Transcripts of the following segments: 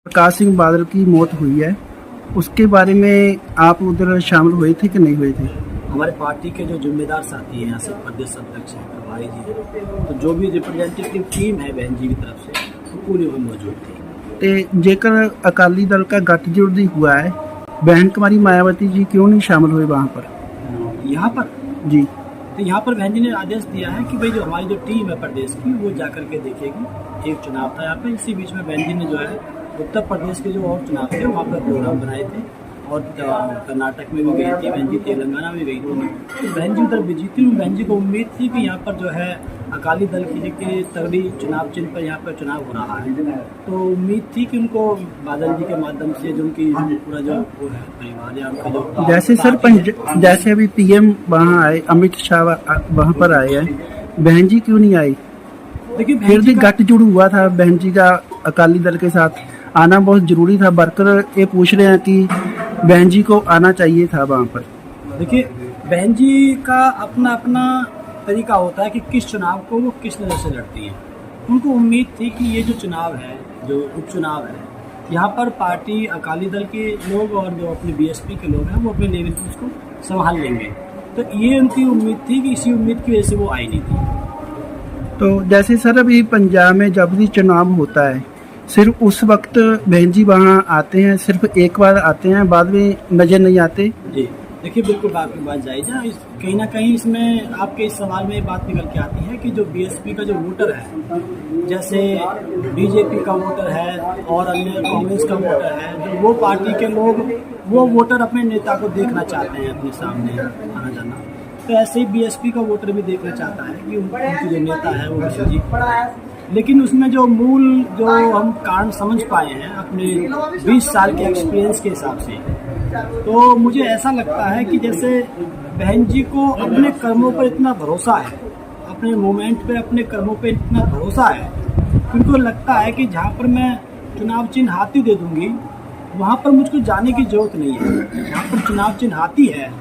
प्रकाश सिंह बादल की मौत हुई है, उसके बारे में आप उधर शामिल हुए थे कि नहीं हुए थे? हमारे पार्टी के जो जिम्मेदार साथी हैं, यहाँ से प्रदेश अध्यक्ष हैं प्रभारी जी हैं, तो जो भी रिप्रेजेंटेटिव टीम है बहन जी की तरफ से वो पूरी वहाँ मौजूद थी। तो जेकर अकाली दल का गठजोड़ भी हुआ है, बहन कुमारी मायावती जी क्यों नहीं शामिल हुए वहाँ पर? यहाँ पर जी, तो यहाँ पर बहन जी ने आदेश दिया है कि भाई जो हमारी जो टीम है प्रदेश की वो जा करके देखेगी। एक चुनाव था यहाँ पे, इसी बीच में बहन जी ने जो है उत्तर प्रदेश के जो और चुनाव थे वहाँ पर प्रोग्राम बनाए थे और कर्नाटक में भी गई थी बहन जी, तेलंगाना में गई थी। तो बहन जी उधर बिजी थी। बहन जी को उम्मीद थी कि यहाँ पर जो है अकाली दल की के तगड़ी चुनाव चिन्ह पर यहाँ पर चुनाव हो रहा है, तो उम्मीद थी कि उनको बादल जी के माध्यम से जो उनकी पूरा जो वो है परिवार या उनका जो जैसे सर जैसे अभी पीएम वहाँ आए, अमित शाह वहाँ पर आए हैं, बहन जी क्यों नहीं आई? देखिए फिर भी गठजोड़ हुआ था बहन जी का अकाली दल के साथ, आना बहुत जरूरी था। वर्कर ये पूछ रहे हैं कि बहन जी को आना चाहिए था वहाँ पर। देखिए बहन जी का अपना अपना तरीका होता है कि किस चुनाव को वो किस नज़र से लड़ती हैं। उनको उम्मीद थी कि ये जो चुनाव है, जो उपचुनाव है, यहाँ पर पार्टी अकाली दल के लोग और जो अपने बीएसपी के लोग हैं वो अपने लेवल पर उसको संभाल लेंगे। तो ये उनकी उम्मीद थी कि इसी उम्मीद की वजह से वो आई नहीं थी। तो जैसे सर अभी पंजाब में जब भी चुनाव होता है, सिर्फ उस वक्त बहन जी वहाँ आते हैं, सिर्फ एक बार आते हैं, बाद में नजर नहीं आते? जी देखिए बिल्कुल आपकी बात जायज़ है। कहीं ना कहीं इसमें आपके इस सवाल में बात निकल के आती है कि जो बीएसपी का जो वोटर है, जैसे बीजेपी का वोटर है और अन्य कांग्रेस का वोटर है, जो वो पार्टी के लोग वो वोटर अपने नेता को देखना चाहते हैं अपने सामने आना जाना, तो ऐसे ही बीएसपी का वोटर भी देखना चाहता है कि उनकी जो नेता है वो किसी जी। लेकिन उसमें जो मूल जो हम कारण समझ पाए हैं अपने 20 साल के एक्सपीरियंस के हिसाब से, तो मुझे ऐसा लगता है कि जैसे बहन जी को अपने कर्मों पर इतना भरोसा है, अपने मूवमेंट पे अपने कर्मों पे इतना भरोसा है, उनको लगता है कि जहाँ पर मैं चुनाव चिन्ह हाथी दे दूंगी वहाँ पर मुझको जाने की जरूरत नहीं है। जहाँ पर चुनाव चिन्ह हाथी है,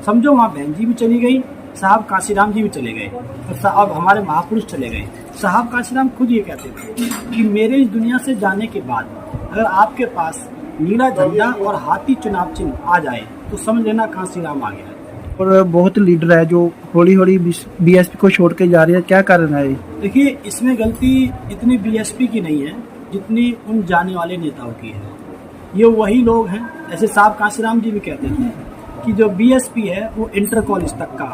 समझो वहाँ बहन जी भी चली गई, साहब काशीराम जी भी चले गए और साहब हमारे महापुरुष चले गए। साहब काशीराम खुद ये कहते थे कि मेरे इस दुनिया से जाने के बाद अगर आपके पास नीला झंडा और हाथी चुनाव चिन्ह आ जाए तो समझ लेना काशीराम आ गया। और बहुत लीडर है जो हौली हौली बीएसपी को छोड़ के जा रहे हैं, क्या कारण है? देखिए इसमें गलती इतनी बीएसपी की नहीं है जितनी उन जाने वाले नेताओं की है। ये वही लोग हैं, ऐसे साहब काशीराम जी भी कहते थे कि जो बीएसपी है वो इंटर कॉलेज तक का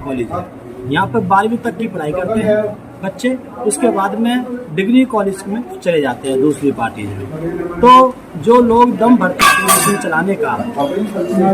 कॉलेज है, यहाँ पर 12वीं तक की पढ़ाई करते हैं बच्चे, उसके बाद में डिग्री कॉलेज में चले जाते हैं दूसरी पार्टी में। तो जो लोग दम भरते थे मशीन चलाने का,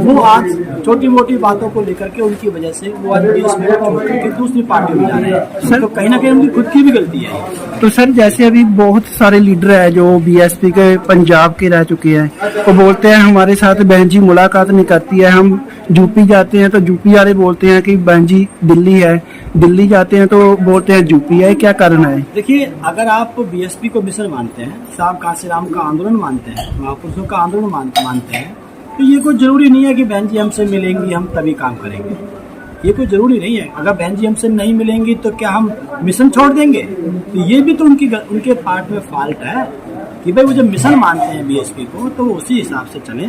वो आज छोटी मोटी बातों को लेकर के उनकी वजह से वो आज बीएसपी को छोड़ करके दूसरी पार्टी में जा रहे हैं। सर तो कहीं ना कहीं उनकी खुद की भी गलती है। तो सर जैसे अभी बहुत सारे लीडर है जो बीएसपी के पंजाब के रह चुके हैं, वो बोलते हैं हमारे साथ बहन जी मुलाकात नहीं करती है। हम यूपी जाते हैं तो यूपी वाले बोलते हैं कि बहन जी दिल्ली है, दिल्ली जाते हैं तो बोलते हैं यूपी है। क्या कारण है? देखिए अगर आप बीएसपी को मिशन मानते हैं, साहब काशीराम का आंदोलन मानते हैं, महापुरुषों का आंदोलन मानते हैं, तो ये कोई जरूरी नहीं है कि बहन जी हमसे मिलेंगी हम तभी काम करेंगे। ये कोई जरूरी नहीं है। अगर बहन जी हमसे नहीं मिलेंगी तो क्या हम मिशन छोड़ देंगे? तो ये भी तो उनके पार्ट में फॉल्ट है कि भाई वो जब मिशन मानते हैं बीएसपी को तो वो उसी हिसाब से चले,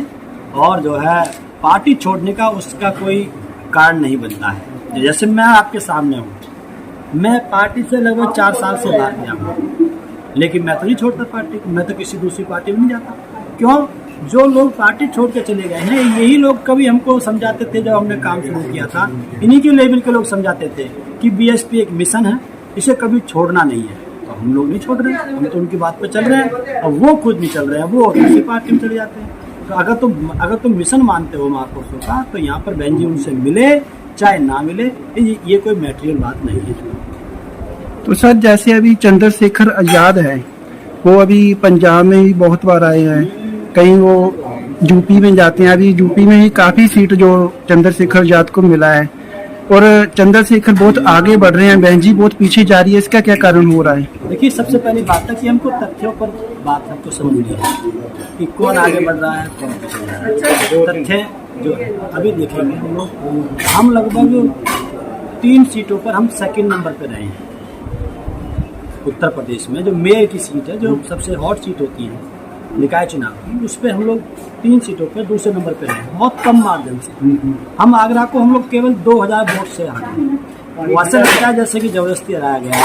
और जो है पार्टी छोड़ने का उसका कोई कारण नहीं बनता है। जैसे मैं आपके सामने हूँ, मैं पार्टी से लगभग 4 साल से बाहर गया हूँ, लेकिन मैं तो नहीं छोड़ता पार्टी को, मैं तो किसी दूसरी पार्टी में नहीं जाता। क्यों? जो लोग पार्टी छोड़ के चले गए हैं यही लोग कभी हमको समझाते थे, जब हमने काम शुरू किया था इन्हीं के लेवल के लोग समझाते थे कि बीएसपी एक मिशन है, इसे कभी छोड़ना नहीं है। तो हम लोग नहीं छोड़ रहे, हम तो उनकी बात पर चल रहे हैं और वो खुद नहीं चल रहे हैं, वो दूसरी पार्टी में चले जाते हैं। तो अगर तुम मिशन मानते हो महापुरुषों का, तो यहाँ पर बहन जी उनसे मिले चाहे ना मिले, ये कोई मैटेरियल बात नहीं है। तो सर जैसे अभी चंद्रशेखर आजाद है, वो अभी पंजाब में ही बहुत बार आए हैं, कहीं वो यूपी में जाते हैं। अभी यूपी में ही काफी सीट जो चंद्रशेखर आजाद को मिला है और चंद्रशेखर बहुत आगे बढ़ रहे हैं, बहन जी बहुत पीछे जा रही है। इसका क्या कारण हो रहा है? देखिए सबसे पहली बात है कि हमको तथ्यों पर बात हमको समझनी है कि कौन आगे बढ़ रहा है कौन पीछे जा रहा है। तथ्य जो है अभी देखेंगे हम लोग, हम लगभग 3 सीटों पर हम सेकंड नंबर पर रहे हैं उत्तर प्रदेश में। जो मेयर की सीट है, जो सबसे हॉट सीट होती है, निकाय चुनाव की, उस पर हम लोग 3 सीटों पर दूसरे नंबर पर रहे, बहुत कम मार्जिन से। हम आगरा को हम लोग केवल 2000 वोट से हारे। वो ऐसा लगता है जैसे कि जबरदस्ती हराया गया,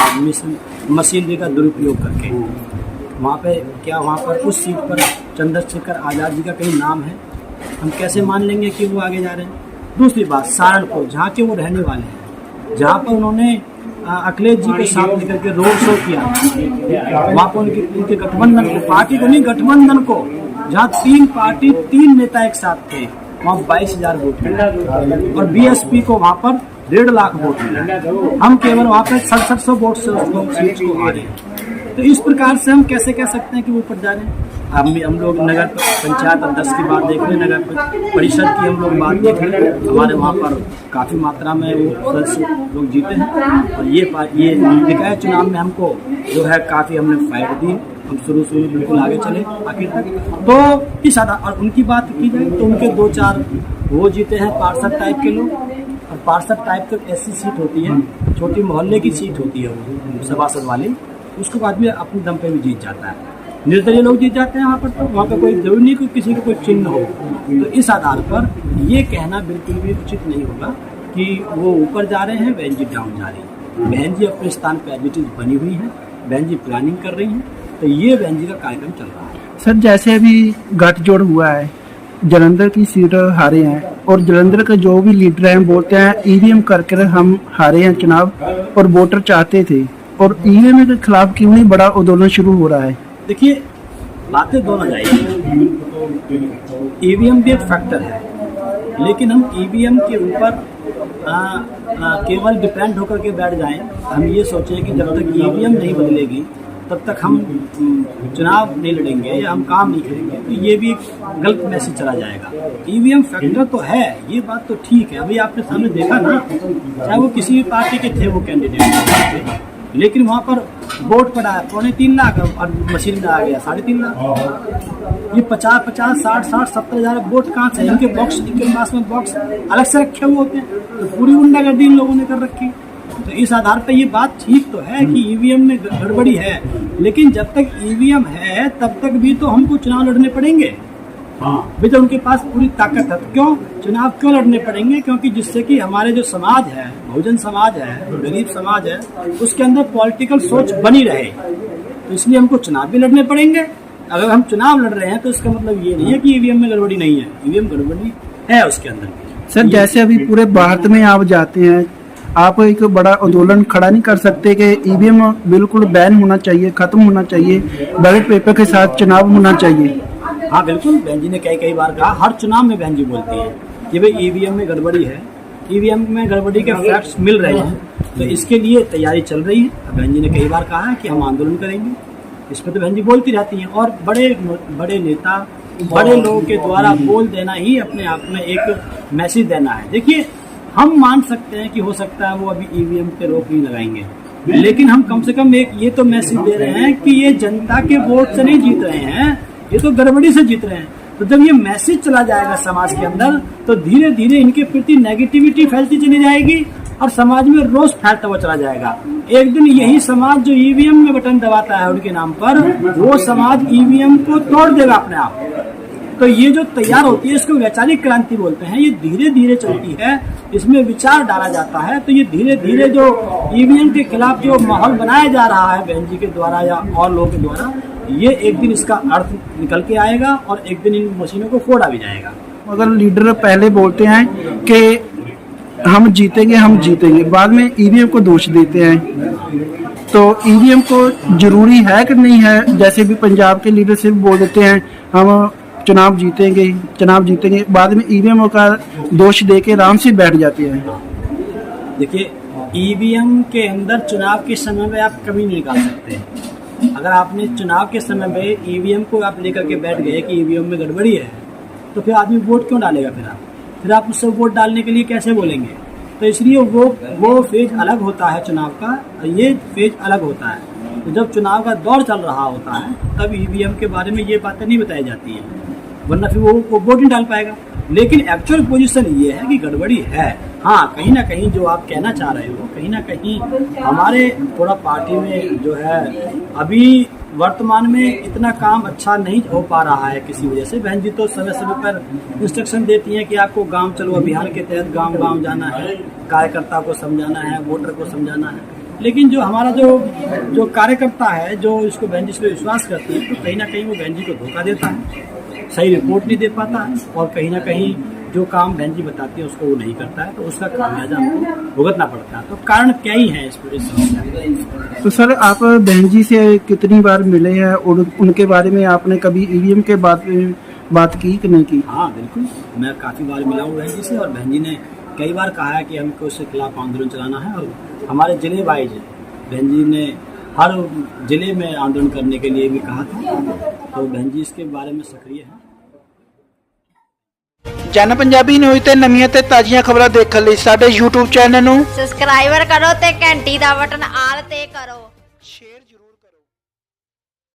मशीनरी का दुरुपयोग करके। वहाँ पे क्या, वहाँ पर उस सीट पर चंद्रशेखर आज़ाद जी का कहीं नाम है? हम कैसे मान लेंगे कि वो आगे जा रहे हैं? दूसरी बात, सहारनपुर जहाँ के वो रहने वाले हैं, जहाँ पर उन्होंने अखिलेश जी के साथ लेकर के रोड शो किया, वहाँ पर उनके गठबंधन को, पार्टी को नहीं गठबंधन को, जहाँ 3 पार्टी 3 नेता एक साथ थे, वहाँ 22,000 वोट मिले और बीएसपी को वहाँ पर 1.5 लाख वोट मिले। हम केवल वहाँ पर 6700 वोट से उसको सीट को हारे। तो इस प्रकार से हम कैसे कह सकते हैं कि वो ऊपर जा रहे हैं? हम लोग नगर पंचायत अध्यक्ष की बात देख रहे हैं, नगर परिषद की हम लोग बात देख रहे हैं, हमारे वहाँ पर काफ़ी मात्रा में वो सदस्य लोग जीते हैं। और ये निकाय चुनाव में हमको जो है काफ़ी हमने फाइट दी, हम शुरू से बिल्कुल आगे चले आखिर तक। तो इस आधार, और उनकी बात की जाए तो उनके 2-4 वो जीते हैं पार्षद टाइप के लोग, और पार्षद टाइप तो ऐसी सीट होती है, छोटी मोहल्ले की सीट होती है वो सभासद वाली, उसको आदमी अपने दम पे भी जीत जाता है। निर्दलीय लोग जीत जाते हैं वहाँ पर, तो वहाँ पर कोई जरूरी नहीं कि किसी का कोई चिन्ह हो। तो इस आधार पर ये कहना बिल्कुल भी उचित नहीं होगा कि वो ऊपर जा रहे हैं, बहन जी डाउन जा रही है। बहन जी अपने स्थान पर एडमिटेज बनी हुई है, बहन जी प्लानिंग कर रही हैं, तो ये बहन जी का कार्यक्रम चल रहा है। सर, जैसे अभी गठजोड़ हुआ है, जलंधर की सीट हारे हैं और जलंधर के जो भी लीडर हैं बोलते हैं ईवीएम करके हम हारे हैं चुनाव, और वोटर चाहते थे, और ईवीएम के खिलाफ क्यों नहीं बड़ा आंदोलन शुरू हो रहा है? देखिए, बातें दोनों जाएगी। ईवीएम भी एक फैक्टर है, लेकिन हम ईवीएम के ऊपर केवल डिपेंड होकर के बैठ जाएं, हम ये सोचें कि जब तक ईवीएम नहीं बदलेगी तब तक हम चुनाव नहीं लड़ेंगे या हम काम नहीं करेंगे, तो ये भी एक गलत मैसेज चला जाएगा। ईवीएम फैक्टर तो है, ये बात तो ठीक है। अभी आपने सामने देखा ना, चाहे वो किसी भी पार्टी के थे वो कैंडिडेट, लेकिन वहाँ पर वोट पड़ा है 3.25 लाख और मशीन में आ गया 3.5 लाख। ये 50, 60, 70 हज़ार वोट कहाँ से? इनके बॉक्स, इनके पास में बॉक्स अलग से रखे हुए होते हैं, तो पूरी गुंडागर्दी इन लोगों ने कर रखी। तो इस आधार पर ये बात ठीक तो है कि ईवीएम में गड़बड़ी है, लेकिन जब तक ईवीएम है तब तक भी तो हमको चुनाव लड़ने पड़ेंगे। भी तो उनके पास पूरी ताकत है, तो क्यों चुनाव क्यों लड़ने पड़ेंगे? क्योंकि जिससे कि हमारे जो समाज है, बहुजन समाज है, गरीब समाज है, उसके अंदर पॉलिटिकल सोच बनी रहे, तो इसलिए हमको चुनाव भी लड़ने पड़ेंगे। अगर हम चुनाव लड़ रहे हैं तो इसका मतलब ये नहीं है कि ईवीएम में गड़बड़ी नहीं है, ईवीएम गड़बड़ी है उसके अंदर। सर, जैसे अभी पूरे भारत में आप जाते हैं, आप एक बड़ा आंदोलन खड़ा नहीं कर सकते कि ईवीएम बिल्कुल बैन होना चाहिए, खत्म होना चाहिए, बैलेट पेपर के साथ चुनाव होना चाहिए? हाँ बिल्कुल, बहन जी ने कई बार कहा, हर चुनाव में बहन जी बोलती है कि भाई ईवीएम में गड़बड़ी है, ईवीएम में गड़बड़ी के फैक्ट्स मिल रहे हैं, तो इसके लिए तैयारी चल रही है। बहन जी ने कई बार कहा है कि हम आंदोलन करेंगे, इस पर तो बहन जी बोलती रहती हैं। और बड़े नेता, बड़े लोगों के द्वारा बोल देना ही अपने आप में एक मैसेज देना है। देखिए, हम मान सकते हैं कि हो सकता है वो अभी ईवीएम पे रोक नहीं लगाएंगे, लेकिन हम कम से कम एक ये तो मैसेज दे रहे हैं कि ये जनता के वोट से नहीं जीत रहे हैं, ये तो गड़बड़ी से जीत रहे हैं। तो जब ये मैसेज चला जाएगा समाज के अंदर, तो धीरे धीरे इनके प्रति नेगेटिविटी फैलती चली जाएगी और समाज में रोष फैलता हुआ चला जाएगा। एक दिन यही समाज जो ईवीएम में बटन दबाता है उनके नाम पर, वो समाज ईवीएम को तोड़ देगा अपने आप। तो ये जो तैयार होती है, इसको वैचारिक क्रांति बोलते हैं। ये धीरे धीरे चलती है, इसमें विचार डाला जाता है, तो ये धीरे धीरे जो ईवीएम के खिलाफ जो माहौल बनाया जा रहा है बहन जी के द्वारा या और लोगों के द्वारा, ये एक दिन इसका अर्थ निकल के आएगा और एक दिन इन मशीनों को फोड़ा भी जाएगा। अगर लीडर पहले बोलते हैं कि हम जीतेंगे, बाद में ईवीएम को दोष देते हैं, तो ईवीएम को जरूरी है कि नहीं है? जैसे भी पंजाब के लीडर सिर्फ बोल देते हैं हम चुनाव जीतेंगे, बाद में ईवीएम का दोष दे के आराम से बैठ जाते हैं। देखिए, ईवीएम के अंदर चुनाव के समय में आप कभी नहीं निकाल सकते। अगर आपने चुनाव के समय में ईवीएम को आप लेकर के बैठ गए कि ईवीएम में गड़बड़ी है, तो फिर आदमी वोट क्यों डालेगा? फिर आप उससे वोट डालने के लिए कैसे बोलेंगे? तो इसलिए वो फेज अलग होता है चुनाव का, और ये फेज अलग होता है। तो जब चुनाव का दौर चल रहा होता है तब ईवीएम के बारे में ये बातें नहीं बताई जाती हैं, वरना फिर वो वोट नहीं डाल पाएगा। लेकिन एक्चुअल पोजीशन ये है कि गड़बड़ी है। हाँ, कहीं ना कहीं जो आप कहना चाह रहे हो, कहीं ना कहीं हमारे थोड़ा पार्टी में जो है अभी वर्तमान में इतना काम अच्छा नहीं हो पा रहा है किसी वजह से। बहन जी तो समय समय पर इंस्ट्रक्शन देती हैं कि आपको गांव चलो अभियान के तहत गांव गांव जाना है, कार्यकर्ता को समझाना है, वोटर को समझाना है। लेकिन जो हमारा जो कार्यकर्ता है, जो इसको बहन जी पे विश्वास करती है, तो कहीं ना कहीं वो बहन जी को धोखा देता है, सही रिपोर्ट नहीं दे पाता है, और कहीं ना कहीं जो काम बहन जी बताती है उसको वो नहीं करता है, तो उसका खामियाजा हमको भुगतना पड़ता है। तो कारण क्या ही है इस पूरी समस्या। तो सर आप बहन जी से कितनी बार मिले हैं और उनके बारे में आपने कभी ईवीएम के बात की कि नहीं की? हाँ बिल्कुल, मैं काफ़ी बार मिला हूँ बहन जी से, और बहन जी ने कई बार कहा है कि हमको इसके खिलाफ आंदोलन चलाना है, और हमारे जिले वाइज बहन जी ने हर जिले में आंदोलन करने के लिए भी कहा था। तो बहन जी इसके बारे में सक्रिय है। ਜਨ ਪੰਜਾਬੀ ਨਿਊਜ਼ ਤੇ ਨਵੀਆਂ ਤੇ ਤਾਜ਼ੀਆਂ ਖਬਰਾਂ ਦੇਖਣ ਲਈ ਸਾਡੇ YouTube ਚੈਨਲ ਨੂੰ ਸਬਸਕ੍ਰਾਈਬਰ ਕਰੋ ਤੇ ਘੰਟੀ ਦਾ ਬਟਨ ਆਲ ਤੇ ਕਰੋ।